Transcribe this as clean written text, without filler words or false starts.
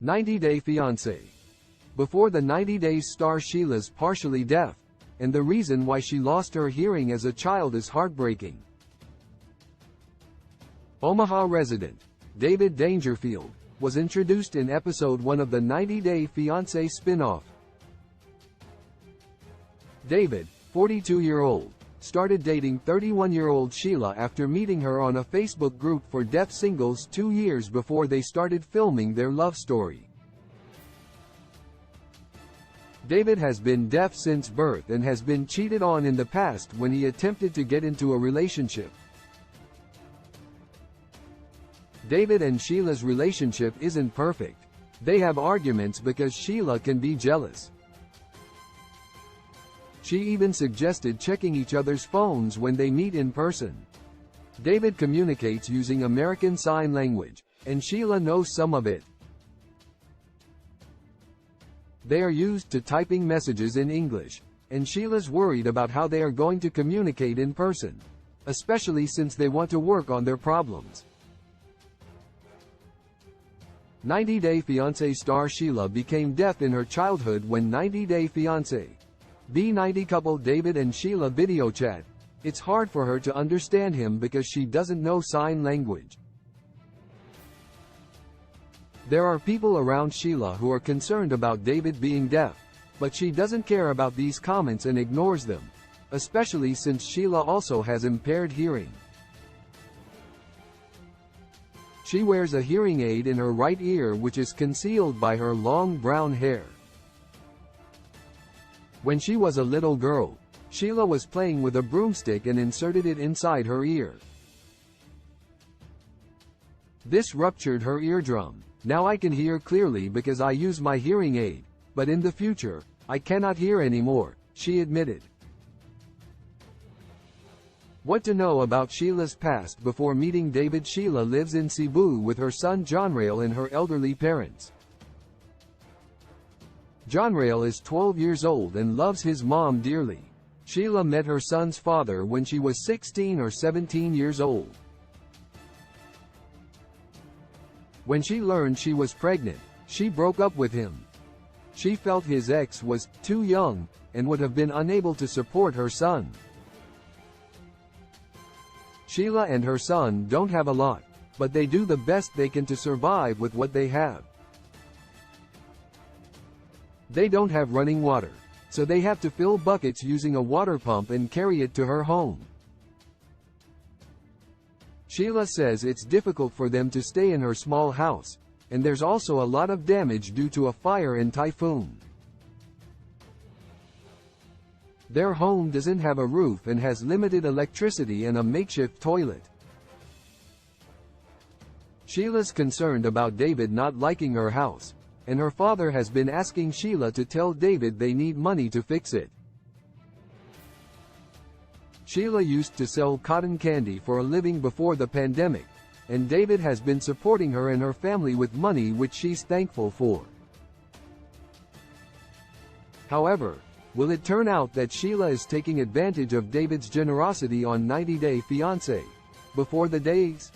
90-Day Fiancé. Before the 90 Days star Sheila's partially deaf, and the reason why she lost her hearing as a child is heartbreaking. Omaha resident David Dangerfield was introduced in episode 1 of the 90-Day Fiancé spin-off. David, 42-year-old, started dating 31-year-old Sheila after meeting her on a Facebook group for deaf singles 2 years before they started filming their love story. David has been deaf since birth and has been cheated on in the past when he attempted to get into a relationship. David and Sheila's relationship isn't perfect. They have arguments because Sheila can be jealous. She even suggested checking each other's phones when they meet in person. David communicates using American Sign Language, and Sheila knows some of it. They are used to typing messages in English, and Sheila's worried about how they are going to communicate in person, especially since they want to work on their problems. 90-Day Fiancé star Sheila became deaf in her childhood when 90-Day Fiancé B90 couple David and Sheila video chat. It's hard for her to understand him because she doesn't know sign language. There are people around Sheila who are concerned about David being deaf, but she doesn't care about these comments and ignores them, especially since Sheila also has impaired hearing. She wears a hearing aid in her right ear which is concealed by her long brown hair. When she was a little girl, Sheila was playing with a broomstick and inserted it inside her ear. This ruptured her eardrum. Now I can hear clearly because I use my hearing aid, but in the future, I cannot hear anymore, she admitted. What to know about Sheila's past before meeting David? Sheila lives in Cebu with her son Jonrail and her elderly parents. Jonrail is 12 years old and loves his mom dearly. Sheila met her son's father when she was 16 or 17 years old. When she learned she was pregnant, she broke up with him. She felt his ex was too young and would have been unable to support her son. Sheila and her son don't have a lot, but they do the best they can to survive with what they have. They don't have running water, so they have to fill buckets using a water pump and carry it to her home. Sheila says it's difficult for them to stay in her small house, and there's also a lot of damage due to a fire and typhoon. Their home doesn't have a roof and has limited electricity and a makeshift toilet. Sheila's concerned about David not liking her house, and her father has been asking Sheila to tell David they need money to fix it. Sheila used to sell cotton candy for a living before the pandemic, and David has been supporting her and her family with money which she's thankful for. However, will it turn out that Sheila is taking advantage of David's generosity on 90-Day Fiancé before the days?